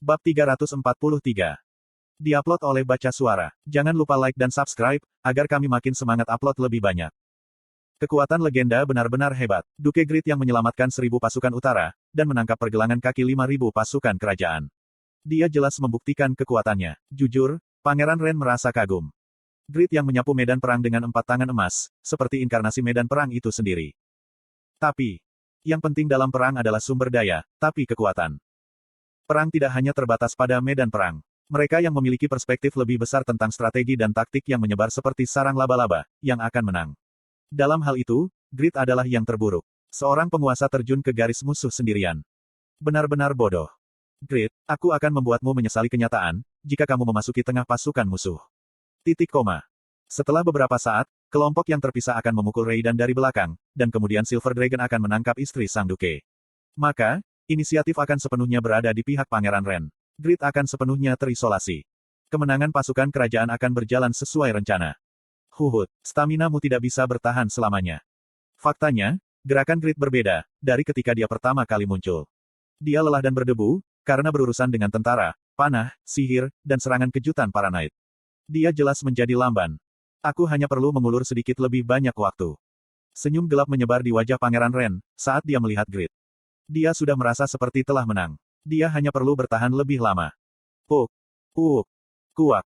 Bab 343. Diupload oleh Baca Suara. Jangan lupa like dan subscribe, agar kami makin semangat upload lebih banyak. Kekuatan legenda benar-benar hebat. Duke Grid yang menyelamatkan 1000 pasukan utara, dan menangkap pergelangan kaki 5000 pasukan kerajaan. Dia jelas membuktikan kekuatannya. Jujur, Pangeran Ren merasa kagum. Grid yang menyapu medan perang dengan 4 tangan emas, seperti inkarnasi medan perang itu sendiri. Tapi, yang penting dalam perang adalah sumber daya, tapi kekuatan. Perang tidak hanya terbatas pada medan perang. Mereka yang memiliki perspektif lebih besar tentang strategi dan taktik yang menyebar seperti sarang laba-laba, yang akan menang. Dalam hal itu, Grid adalah yang terburuk. Seorang penguasa terjun ke garis musuh sendirian. Benar-benar bodoh. Grid, aku akan membuatmu menyesali kenyataan, jika kamu memasuki tengah pasukan musuh. Setelah beberapa saat, kelompok yang terpisah akan memukul Raiden dari belakang, dan kemudian Silver Dragon akan menangkap istri Sang Duke. Maka, inisiatif akan sepenuhnya berada di pihak Pangeran Ren. Grid akan sepenuhnya terisolasi. Kemenangan pasukan kerajaan akan berjalan sesuai rencana. Huhut, staminamu tidak bisa bertahan selamanya. Faktanya, gerakan Grid berbeda, dari ketika dia pertama kali muncul. Dia lelah dan berdebu, karena berurusan dengan tentara, panah, sihir, dan serangan kejutan para knight. Dia jelas menjadi lamban. Aku hanya perlu mengulur sedikit lebih banyak waktu. Senyum gelap menyebar di wajah Pangeran Ren, saat dia melihat Grid. Dia sudah merasa seperti telah menang. Dia hanya perlu bertahan lebih lama. Puk, puk, kuak,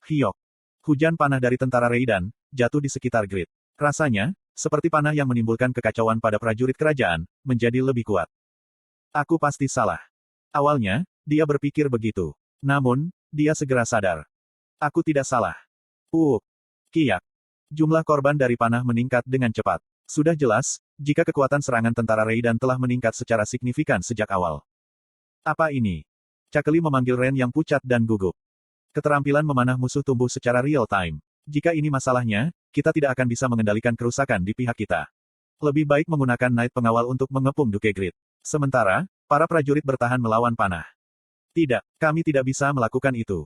hiok. Hujan panah dari tentara Raiden, jatuh di sekitar Grid. Rasanya, seperti panah yang menimbulkan kekacauan pada prajurit kerajaan, menjadi lebih kuat. Aku pasti salah. Awalnya, dia berpikir begitu. Namun, dia segera sadar. Aku tidak salah. Puk, kiak. Jumlah korban dari panah meningkat dengan cepat. Sudah jelas, jika kekuatan serangan tentara Raiden telah meningkat secara signifikan sejak awal. Apa ini? Cakeli memanggil Ren yang pucat dan gugup. Keterampilan memanah musuh tumbuh secara real time. Jika ini masalahnya, kita tidak akan bisa mengendalikan kerusakan di pihak kita. Lebih baik menggunakan Knight pengawal untuk mengepung Duke Grid. Sementara, para prajurit bertahan melawan panah. Tidak, kami tidak bisa melakukan itu.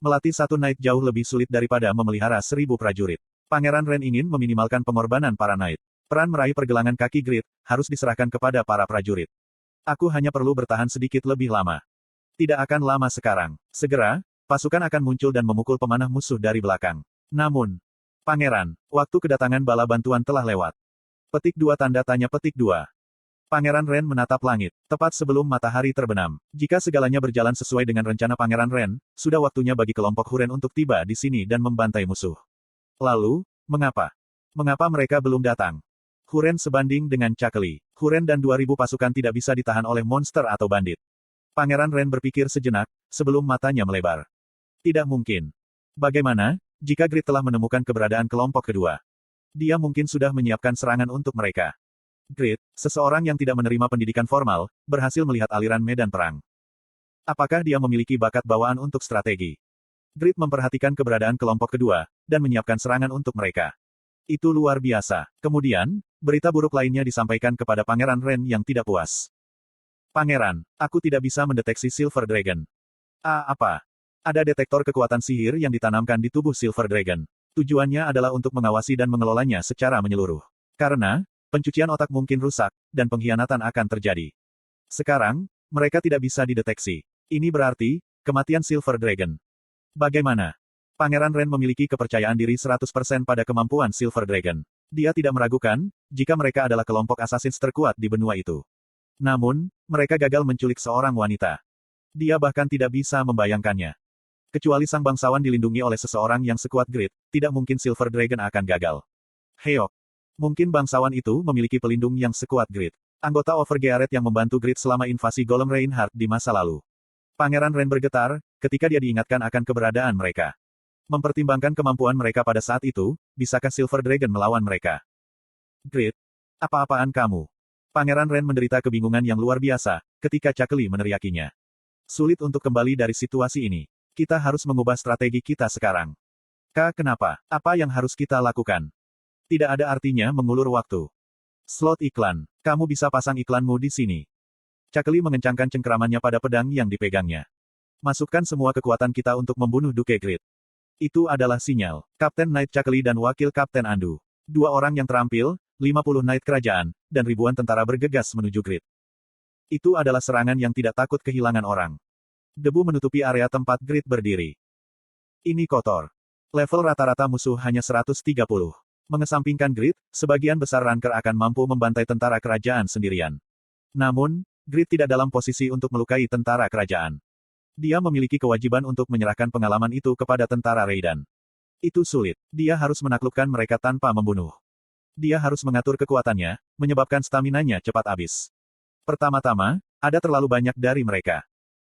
Melatih satu Knight jauh lebih sulit daripada memelihara 1000 prajurit. Pangeran Ren ingin meminimalkan pengorbanan para Knight. Peran meraih pergelangan kaki Grid, harus diserahkan kepada para prajurit. Aku hanya perlu bertahan sedikit lebih lama. Tidak akan lama sekarang. Segera, pasukan akan muncul dan memukul pemanah musuh dari belakang. Namun, Pangeran, waktu kedatangan bala bantuan telah lewat. Petik 2 tanda tanya petik 2. Pangeran Ren menatap langit, tepat sebelum matahari terbenam. Jika segalanya berjalan sesuai dengan rencana Pangeran Ren, sudah waktunya bagi kelompok Huren untuk tiba di sini dan membantai musuh. Lalu, mengapa? Mengapa mereka belum datang? Huren sebanding dengan Cakeli. Huren dan 2000 pasukan tidak bisa ditahan oleh monster atau bandit. Pangeran Ren berpikir sejenak, sebelum matanya melebar. Tidak mungkin. Bagaimana, jika Grid telah menemukan keberadaan kelompok kedua? Dia mungkin sudah menyiapkan serangan untuk mereka. Grid, seseorang yang tidak menerima pendidikan formal, berhasil melihat aliran medan perang. Apakah dia memiliki bakat bawaan untuk strategi? Grid memperhatikan keberadaan kelompok kedua, dan menyiapkan serangan untuk mereka. Itu luar biasa. Kemudian, berita buruk lainnya disampaikan kepada Pangeran Ren yang tidak puas. Pangeran, aku tidak bisa mendeteksi Silver Dragon. Apa? Ada detektor kekuatan sihir yang ditanamkan di tubuh Silver Dragon. Tujuannya adalah untuk mengawasi dan mengelolanya secara menyeluruh. Karena, pencucian otak mungkin rusak, dan pengkhianatan akan terjadi. Sekarang, mereka tidak bisa dideteksi. Ini berarti, kematian Silver Dragon. Bagaimana? Pangeran Ren memiliki kepercayaan diri 100% pada kemampuan Silver Dragon. Dia tidak meragukan, jika mereka adalah kelompok assassins terkuat di benua itu. Namun, mereka gagal menculik seorang wanita. Dia bahkan tidak bisa membayangkannya. Kecuali sang bangsawan dilindungi oleh seseorang yang sekuat Grid, tidak mungkin Silver Dragon akan gagal. Heok. Mungkin bangsawan itu memiliki pelindung yang sekuat Grid. Anggota Overgearet yang membantu Grid selama invasi Golem Reinhardt di masa lalu. Pangeran Ren bergetar, ketika dia diingatkan akan keberadaan mereka. Mempertimbangkan kemampuan mereka pada saat itu, bisakah Silver Dragon melawan mereka? Grid? Apa-apaan kamu? Pangeran Ren menderita kebingungan yang luar biasa, ketika Cakeli meneriakinya. Sulit untuk kembali dari situasi ini. Kita harus mengubah strategi kita sekarang. Kenapa? Apa yang harus kita lakukan? Tidak ada artinya mengulur waktu. Slot iklan. Kamu bisa pasang iklanmu di sini. Cakeli mengencangkan cengkeramannya pada pedang yang dipegangnya. Masukkan semua kekuatan kita untuk membunuh Duke Grid. Itu adalah sinyal. Kapten Knight Cakeli dan Wakil Kapten Andu. 2 orang yang terampil, 50 Knight kerajaan, dan ribuan tentara bergegas menuju Grid. Itu adalah serangan yang tidak takut kehilangan orang. Debu menutupi area tempat Grid berdiri. Ini kotor. Level rata-rata musuh hanya 130. Mengesampingkan Grid, sebagian besar ranker akan mampu membantai tentara kerajaan sendirian. Namun, Grid tidak dalam posisi untuk melukai tentara kerajaan. Dia memiliki kewajiban untuk menyerahkan pengalaman itu kepada tentara Raiden. Itu sulit. Dia harus menaklukkan mereka tanpa membunuh. Dia harus mengatur kekuatannya, menyebabkan staminanya cepat habis. Pertama-tama, ada terlalu banyak dari mereka.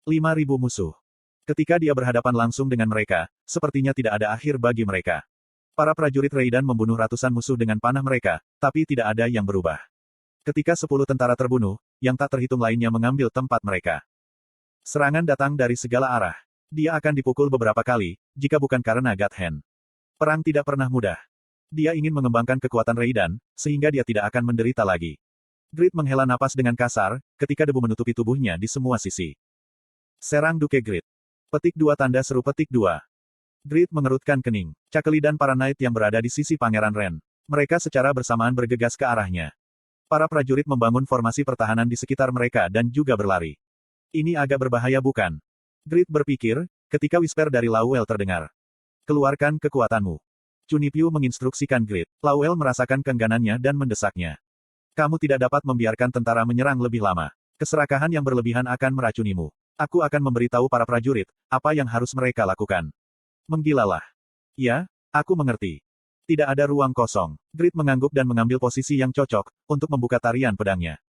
5.000 musuh. Ketika dia berhadapan langsung dengan mereka, sepertinya tidak ada akhir bagi mereka. Para prajurit Raiden membunuh ratusan musuh dengan panah mereka, tapi tidak ada yang berubah. Ketika 10 tentara terbunuh, yang tak terhitung lainnya mengambil tempat mereka. Serangan datang dari segala arah. Dia akan dipukul beberapa kali, jika bukan karena God Hand. Perang tidak pernah mudah. Dia ingin mengembangkan kekuatan Raiden, sehingga dia tidak akan menderita lagi. Grid menghela napas dengan kasar, ketika debu menutupi tubuhnya di semua sisi. Serang Duke Grid. Petik 2 tanda seru petik 2. Grid mengerutkan kening. Chuckle dan para knight yang berada di sisi Pangeran Ren. Mereka secara bersamaan bergegas ke arahnya. Para prajurit membangun formasi pertahanan di sekitar mereka dan juga berlari. Ini agak berbahaya bukan? Grid berpikir, ketika whisper dari Lawel terdengar. Keluarkan kekuatanmu. Chunipyu menginstruksikan Grid. Lawel merasakan keengganannya dan mendesaknya. Kamu tidak dapat membiarkan tentara menyerang lebih lama. Keserakahan yang berlebihan akan meracunimu. Aku akan memberitahu para prajurit, apa yang harus mereka lakukan. Menggilalah. Ya, aku mengerti. Tidak ada ruang kosong. Grid mengangguk dan mengambil posisi yang cocok, untuk membuka tarian pedangnya.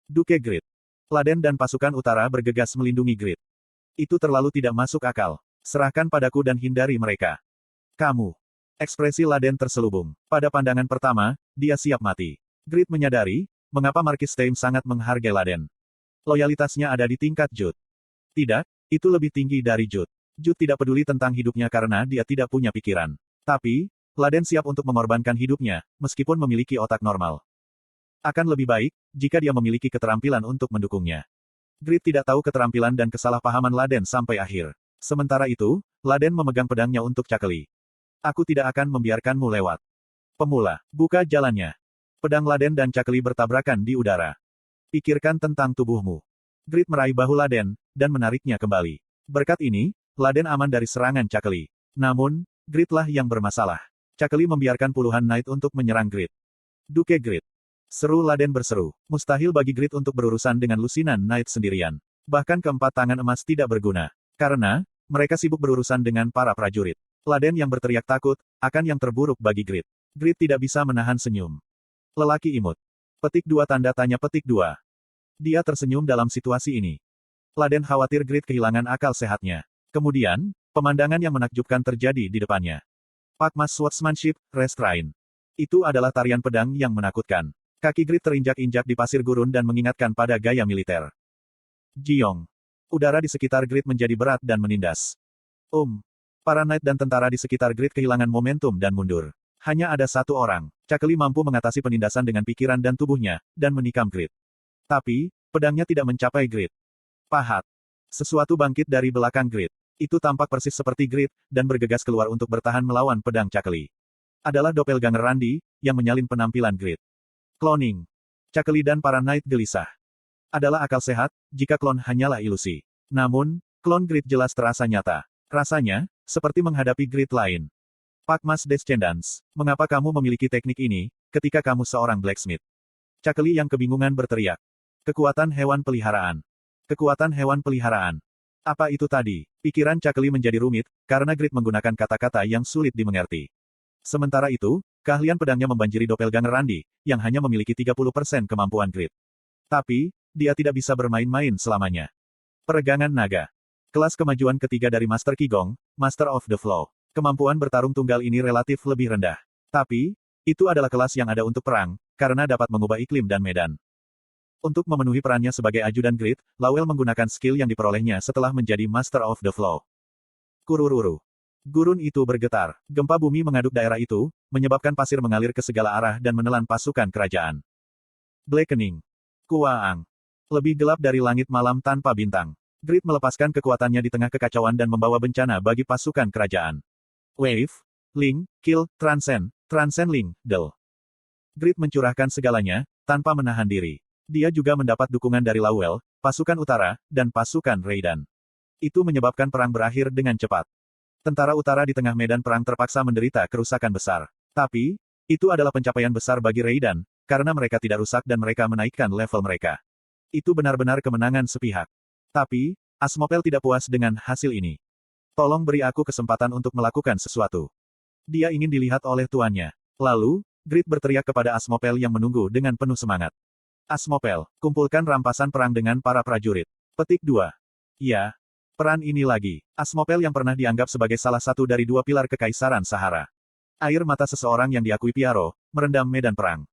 Duke Grid. Laden dan pasukan utara bergegas melindungi Grid. Itu terlalu tidak masuk akal. Serahkan padaku dan hindari mereka. Kamu. Ekspresi Laden terselubung. Pada pandangan pertama, dia siap mati. Grid menyadari, mengapa Markis Thames sangat menghargai Laden. Loyalitasnya ada di tingkat Jude. Tidak, itu lebih tinggi dari Jude. Jude tidak peduli tentang hidupnya karena dia tidak punya pikiran. Tapi, Laden siap untuk mengorbankan hidupnya, meskipun memiliki otak normal. Akan lebih baik, jika dia memiliki keterampilan untuk mendukungnya. Grid tidak tahu keterampilan dan kesalahpahaman Laden sampai akhir. Sementara itu, Laden memegang pedangnya untuk Chuckle. Aku tidak akan membiarkanmu lewat. Pemula, buka jalannya. Pedang Laden dan Chuckle bertabrakan di udara. Pikirkan tentang tubuhmu. Grid meraih bahu Laden, dan menariknya kembali. Berkat ini, Laden aman dari serangan Chuckle. Namun, Gridlah yang bermasalah. Chuckle membiarkan puluhan knight untuk menyerang Grid. Duke Grid. Seru Laden berseru. Mustahil bagi Grid untuk berurusan dengan lusinan knight sendirian. Bahkan keempat tangan emas tidak berguna. Karena, mereka sibuk berurusan dengan para prajurit. Laden yang berteriak takut, akan yang terburuk bagi Grid. Grid tidak bisa menahan senyum. Lelaki imut. Petik 2 tanda tanya petik 2. Dia tersenyum dalam situasi ini. Laden khawatir Grid kehilangan akal sehatnya. Kemudian, pemandangan yang menakjubkan terjadi di depannya. Pakmas Swordsmanship, Restrain. Itu adalah tarian pedang yang menakutkan. Kaki Grid terinjak-injak di pasir gurun dan mengingatkan pada gaya militer. Jiong. Udara di sekitar Grid menjadi berat dan menindas. Para knight dan tentara di sekitar Grid kehilangan momentum dan mundur. Hanya ada satu orang. Chuckle mampu mengatasi penindasan dengan pikiran dan tubuhnya, dan menikam Grid. Tapi, pedangnya tidak mencapai Grid. Pahat. Sesuatu bangkit dari belakang Grid. Itu tampak persis seperti Grid, dan bergegas keluar untuk bertahan melawan pedang Chuckle. Adalah doppelganger Randy, yang menyalin penampilan Grid. Cloning. Chuckle dan para knight gelisah. Adalah akal sehat, jika klon hanyalah ilusi. Namun, klon Grid jelas terasa nyata. Rasanya, seperti menghadapi Grid lain. Pakmas Descendants, mengapa kamu memiliki teknik ini, ketika kamu seorang blacksmith? Chuckle yang kebingungan berteriak. Kekuatan hewan peliharaan. Kekuatan hewan peliharaan. Apa itu tadi? Pikiran Chuckle menjadi rumit, karena Grid menggunakan kata-kata yang sulit dimengerti. Sementara itu, keahlian pedangnya membanjiri doppelganger Randy, yang hanya memiliki 30% kemampuan Grid. Tapi, dia tidak bisa bermain-main selamanya. Peregangan naga. Kelas kemajuan ketiga dari Master Qigong, Master of the Flow. Kemampuan bertarung tunggal ini relatif lebih rendah. Tapi, itu adalah kelas yang ada untuk perang, karena dapat mengubah iklim dan medan. Untuk memenuhi perannya sebagai ajudan Grid, Lawel menggunakan skill yang diperolehnya setelah menjadi Master of the Flow. Kurururu. Gurun itu bergetar. Gempa bumi mengaduk daerah itu, menyebabkan pasir mengalir ke segala arah dan menelan pasukan kerajaan. Blackening. Kuaang. Lebih gelap dari langit malam tanpa bintang. Grid melepaskan kekuatannya di tengah kekacauan dan membawa bencana bagi pasukan kerajaan. Wave. Ling, Kill, Transcend, Ling, Del. Grid mencurahkan segalanya, tanpa menahan diri. Dia juga mendapat dukungan dari Lawel, pasukan utara, dan pasukan Raiden. Itu menyebabkan perang berakhir dengan cepat. Tentara utara di tengah medan perang terpaksa menderita kerusakan besar. Tapi, itu adalah pencapaian besar bagi Raiden, karena mereka tidak rusak dan mereka menaikkan level mereka. Itu benar-benar kemenangan sepihak. Tapi, Asmopel tidak puas dengan hasil ini. Tolong beri aku kesempatan untuk melakukan sesuatu. Dia ingin dilihat oleh tuannya. Lalu, Grid berteriak kepada Asmopel yang menunggu dengan penuh semangat. Asmopel, kumpulkan rampasan perang dengan para prajurit. Petik 2. Ya. Peran ini lagi. Asmopel yang pernah dianggap sebagai salah satu dari dua pilar kekaisaran Sahara. Air mata seseorang yang diakui Piaro, merendam medan perang.